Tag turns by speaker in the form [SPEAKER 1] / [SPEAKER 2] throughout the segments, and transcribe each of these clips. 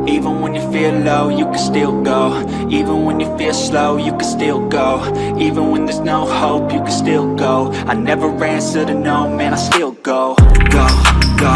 [SPEAKER 1] Even when you feel low, you can still go. Even when you feel slow, you can still go. Even when there's no hope, you can still go. I never answer to no, man, I still go. Go, go,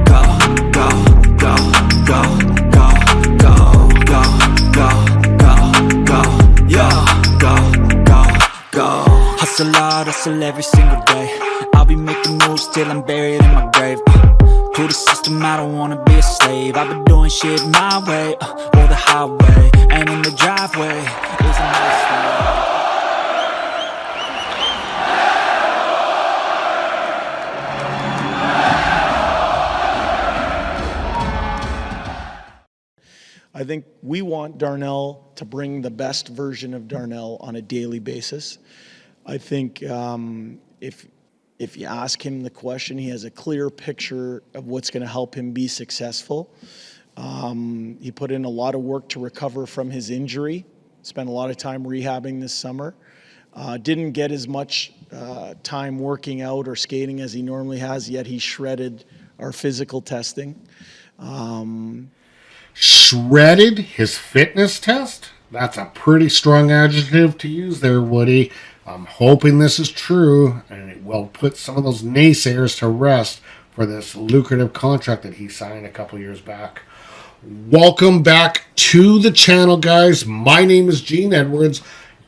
[SPEAKER 1] go, go, go, go, go, go, go, go, go, go, go, go, go. Hustle hard, hustle every single day. I'll be making moves till I'm buried in my grave. To the system, I don't wanna be a slave. I've been doing shit my way, or the highway. And in the driveway is a nice way.
[SPEAKER 2] I think we want Darnell to bring the best version of Darnell on a daily basis. I think if you ask him the question, he has a clear picture of what's going to help him be successful. He put in a lot of work to recover from his injury, spent a lot of time rehabbing this summer. Didn't get as much time working out or skating as he normally has, yet he shredded our physical testing.
[SPEAKER 3] Shredded his fitness test? That's a pretty strong adjective to use there, Woody. I'm hoping this is true, and it will put some of those naysayers to rest for this lucrative contract that he signed a couple years back. Welcome back to the channel, guys. My name is Gene Edwards.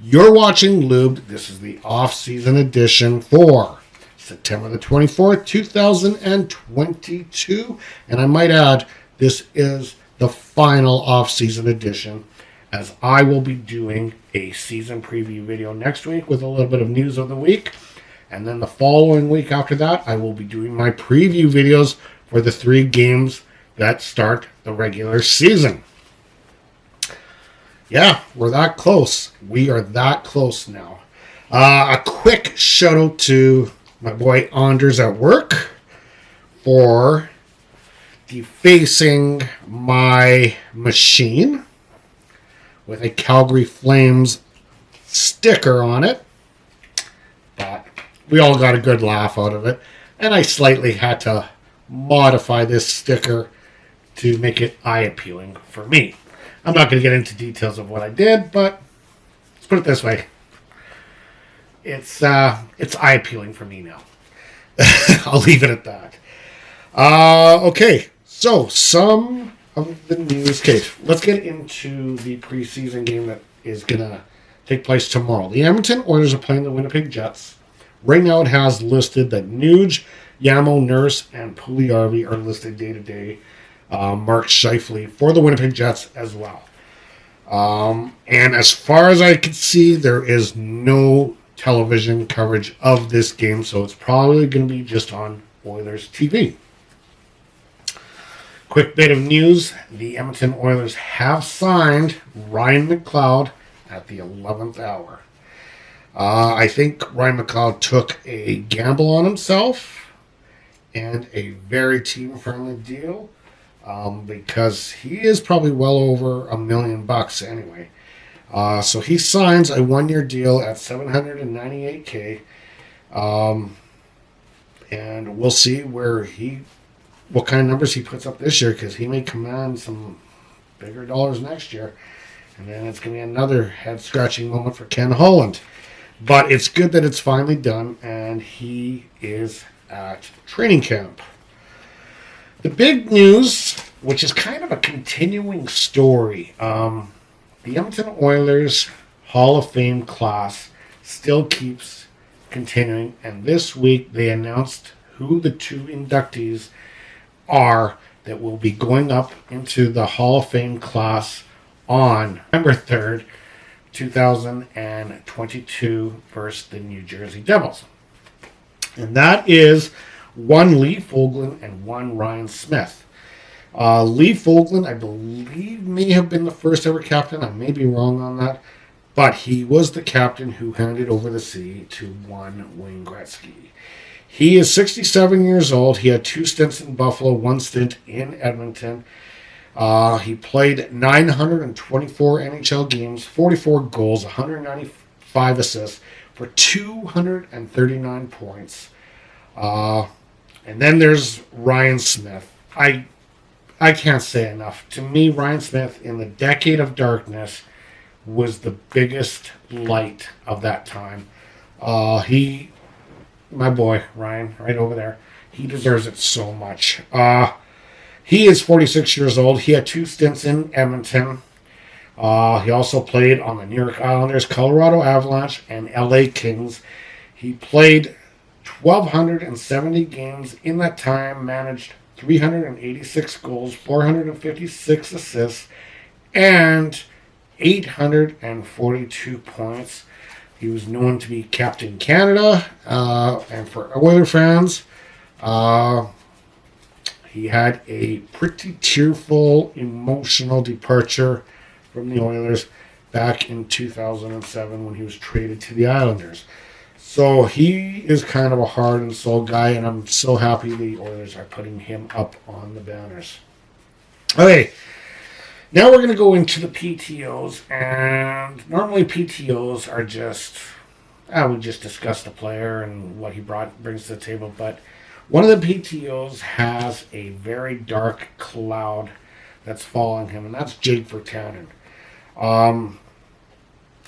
[SPEAKER 3] You're watching LUBED. This is the off-season edition for September the 24th, 2022. And I might add, this is the final off-season edition, as I will be doing a season preview video next week with a little bit of news of the week. And then the following week after that, I will be doing my preview videos for the 3 games that start the regular season. Yeah, we're that close. We are that close now. A quick shout out to my boy Anders at work for defacing my machine with a Calgary Flames sticker on it. But we all got a good laugh out of it. And I slightly had to modify this sticker to make it eye-appealing for me. I'm not going to get into details of what I did, but let's put it this way. It's eye-appealing for me now. I'll leave it at that. Okay, so some of the news. Okay, let's get into the preseason game that is going to take place tomorrow. The Edmonton Oilers are playing the Winnipeg Jets. Right now it has listed that Nuge, Yamo, Nurse, and Puliarvi are listed day-to-day. Mark Scheifele for the Winnipeg Jets as well. And as far as I can see, there is no television coverage of this game, so it's probably going to be just on Oilers TV. Quick bit of news. The Edmonton Oilers have signed Ryan Mcleod at the 11th hour. I think Ryan Mcleod took a gamble on himself and a very team-friendly deal because he is probably well over $1 million anyway. So he signs a 1-year deal at $798K. And we'll see what kind of numbers he puts up this year, because he may command some bigger dollars next year. And then it's going to be another head-scratching moment for Ken Holland. But it's good that it's finally done, and he is at training camp. The big news, which is kind of a continuing story, the Edmonton Oilers Hall of Fame class still keeps continuing, and this week they announced who the 2 inductees are that will be going up into the Hall of Fame class on November 3rd, 2022 versus the New Jersey Devils. And that is 1 Lee Fogolin and 1 Ryan Smyth. Lee Fogolin, I believe, may have been the first ever captain. I may be wrong on that. But he was the captain who handed over the city to 1 Wayne Gretzky. He is 67 years old. He had 2 stints in Buffalo, 1 stint in Edmonton. He played 924 NHL games, 44 goals, 195 assists for 239 points. And then there's Ryan Smyth. I can't say enough. To me, Ryan Smyth in the decade of darkness was the biggest light of that time. My boy, Ryan, right over there, he deserves it so much. He is 46 years old. He had 2 stints in Edmonton. He also played on the New York Islanders, Colorado Avalanche, and LA Kings. He played 1,270 games in that time, managed 386 goals, 456 assists, and 842 points. He was known to be Captain Canada, and for Oiler fans, he had a pretty tearful, emotional departure from the Oilers back in 2007 when he was traded to the Islanders. So he is kind of a heart and soul guy, and I'm so happy the Oilers are putting him up on the banners. Okay, now we're going to go into the PTO'S, and normally PTO'S are just, we just discuss the player and what he brings to the table, but one of the PTO'S has a very dark cloud that's following him, and that's Jake Virtanen.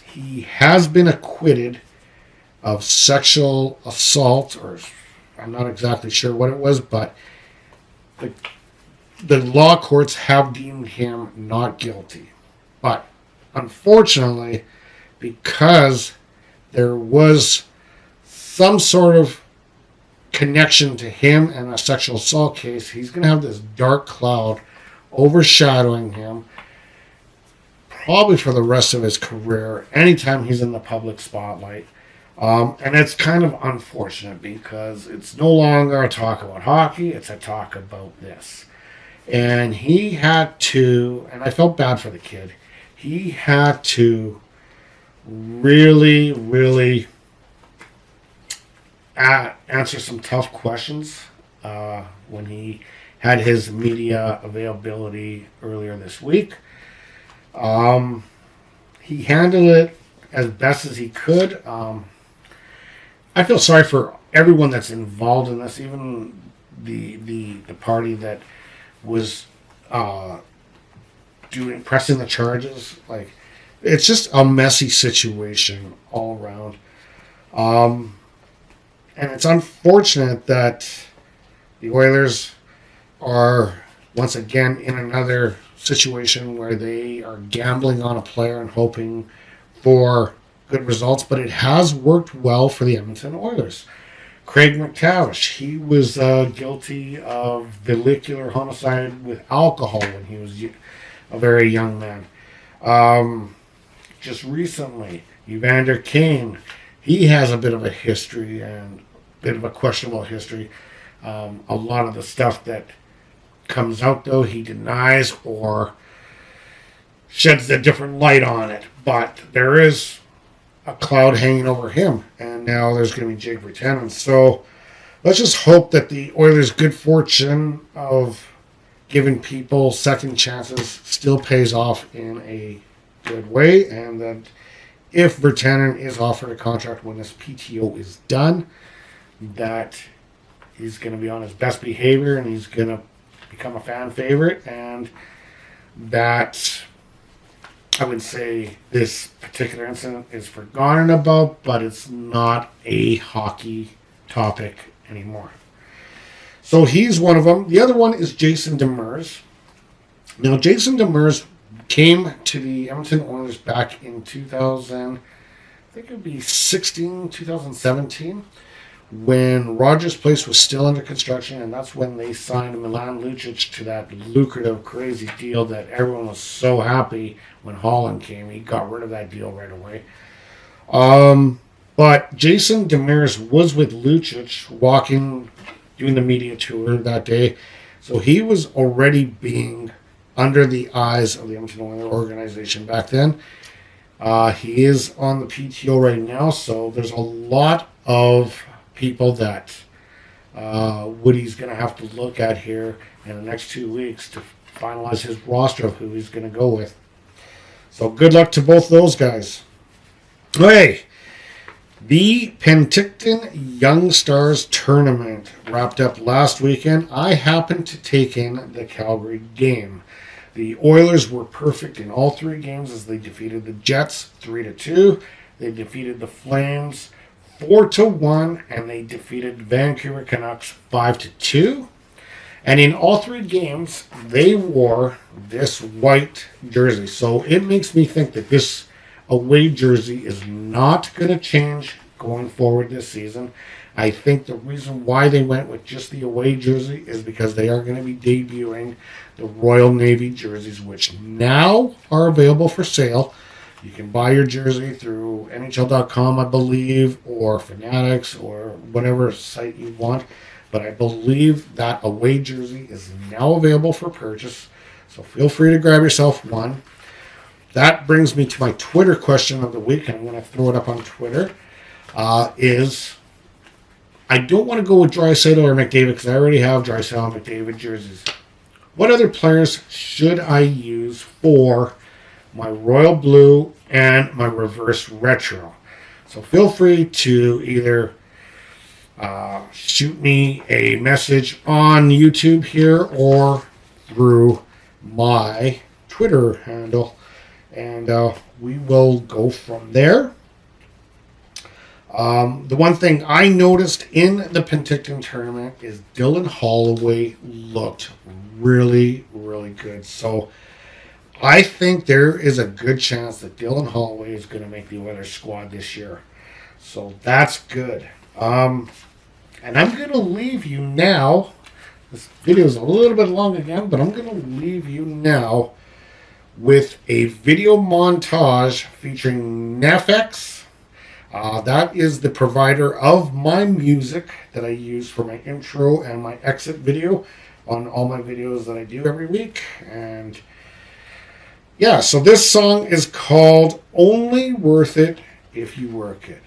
[SPEAKER 3] He has been acquitted of sexual assault, or I'm not exactly sure what it was, but the law courts have deemed him not guilty. But unfortunately, because there was some sort of connection to him and a sexual assault case, he's going to have this dark cloud overshadowing him probably for the rest of his career anytime he's in the public spotlight. And it's kind of unfortunate because it's no longer a talk about hockey, it's a talk about this. And he had to, and I felt bad for the kid, he had to really, really answer some tough questions when he had his media availability earlier this week. He handled it as best as he could. I feel sorry for everyone that's involved in this, even the party that was pressing the charges. Like, it's just a messy situation all around. And it's unfortunate that the Oilers are once again in another situation where they are gambling on a player and hoping for good results, but it has worked well for the Edmonton Oilers. Craig McTavish, he was guilty of vehicular homicide with alcohol when he was a very young man. Just recently, Evander Kane, he has a bit of a history and a bit of a questionable history. A lot of the stuff that comes out, though, he denies or sheds a different light on it. But there is a cloud hanging over him, and now there's going to be Jake Virtanen. So let's just hope that the Oilers' good fortune of giving people second chances still pays off in a good way, and that if Virtanen is offered a contract when this PTO is done, that he's going to be on his best behavior and he's going to become a fan favorite, and that I would say this particular incident is forgotten about, but it's not a hockey topic anymore. So he's one of them. The other one is Jason Demers. Now, Jason Demers came to the Edmonton Oilers back in 2017, when Rogers Place was still under construction, and that's when they signed Milan Lucic to that lucrative, crazy deal that everyone was so happy when Holland came. He got rid of that deal right away. But Jason Demers was with Lucic doing the media tour that day, so he was already being under the eyes of the Edmonton Oilers organization back then. He is on the PTO right now, so there's a lot of people that Woody's going to have to look at here in the next 2 weeks to finalize his roster of who he's going to go with. So good luck to both those guys. Okay, The Penticton Young Stars Tournament wrapped up last weekend. I happened to take in the Calgary game. The Oilers were perfect in all three games as they defeated the Jets 3-2. They defeated the Flames 4-1, and they defeated Vancouver Canucks 5-2. And in all three games, they wore this white jersey. So it makes me think that this away jersey is not going to change going forward this season. I think the reason why they went with just the away jersey is because they are going to be debuting the Royal Navy jerseys, which now are available for sale. You can buy your jersey through NHL.com, I believe, or Fanatics, or whatever site you want. But I believe that away jersey is now available for purchase. So feel free to grab yourself one. That brings me to my Twitter question of the week, and I'm going to throw it up on Twitter. I don't want to go with Draisaitl or McDavid because I already have Draisaitl and McDavid jerseys. What other players should I use for my Royal Blue and my Reverse Retro? So feel free to either shoot me a message on YouTube here or through my Twitter handle, and we will go from there. The one thing I noticed in the Penticton tournament is Dylan Holloway looked really, really good. So I think there is a good chance that Dylan Holloway is going to make the Oilers squad this year. So that's good. And I'm going to leave you now. This video is a little bit long again, but I'm going to leave you now with a video montage featuring Nefx. That is the provider of my music that I use for my intro and my exit video on all my videos that I do every week. And yeah, so this song is called Only Worth It If You Work It.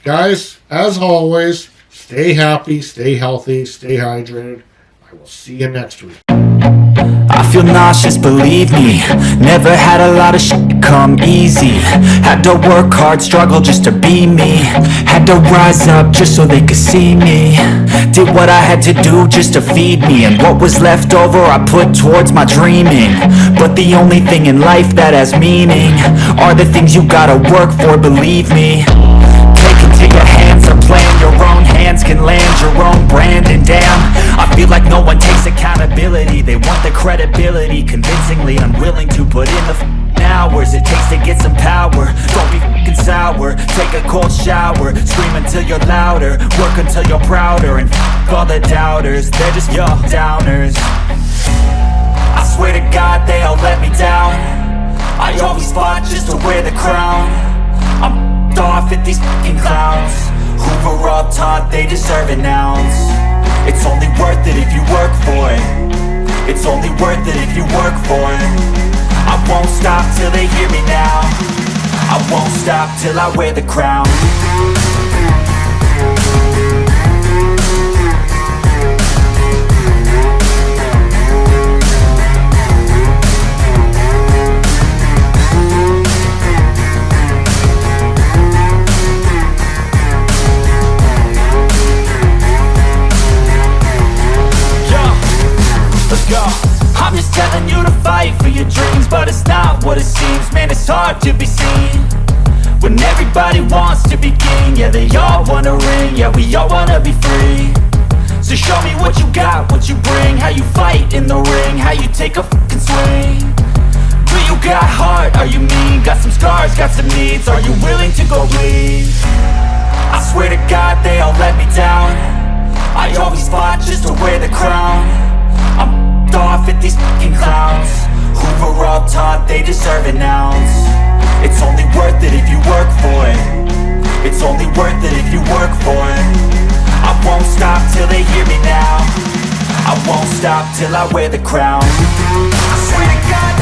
[SPEAKER 3] Guys, as always, stay happy, stay healthy, stay hydrated. I will see you next week.
[SPEAKER 1] I feel nauseous, believe me. Never had a lot of shit come easy. Had to work hard, struggle just to be me. Had to rise up just so they could see me. Did what I had to do just to feed me, and what was left over I put towards my dreaming. But the only thing in life that has meaning are the things you gotta work for, believe me. Take it to your hands or plan your own. Hands can land your own brand, and damn, I feel like no one takes accountability. They want the credibility, convincingly unwilling to put in the hours it takes to get some power. Don't be fucking sour, take a cold shower. Scream until you're louder, work until you're prouder. And all the doubters, they're just your downers. I swear to God they all let me down. I always fought just to wear the crown. I'm off at these fucking clowns who were all taught they deserve an ounce. It's only worth it if you work for it. It's only worth it if you work for it. I won't stop till they hear me now. I won't stop till I wear the crown. I'm just telling you to fight for your dreams, but it's not what it seems. Man, it's hard to be seen when everybody wants to be king. Yeah, they all wanna ring, yeah, we all wanna be free. So show me what you got, what you bring, how you fight in the ring, how you take a fucking swing. Do you got heart, are you mean? Got some scars, got some needs, are you willing to go bleed? I swear to God they all let me down. I always fought just to wear the crown. I'm off at these fucking clowns who were all taught they deserve an ounce. It's only worth it if you work for it. It's only worth it if you work for it. I won't stop till they hear me now. I won't stop till I wear the crown. I swear to God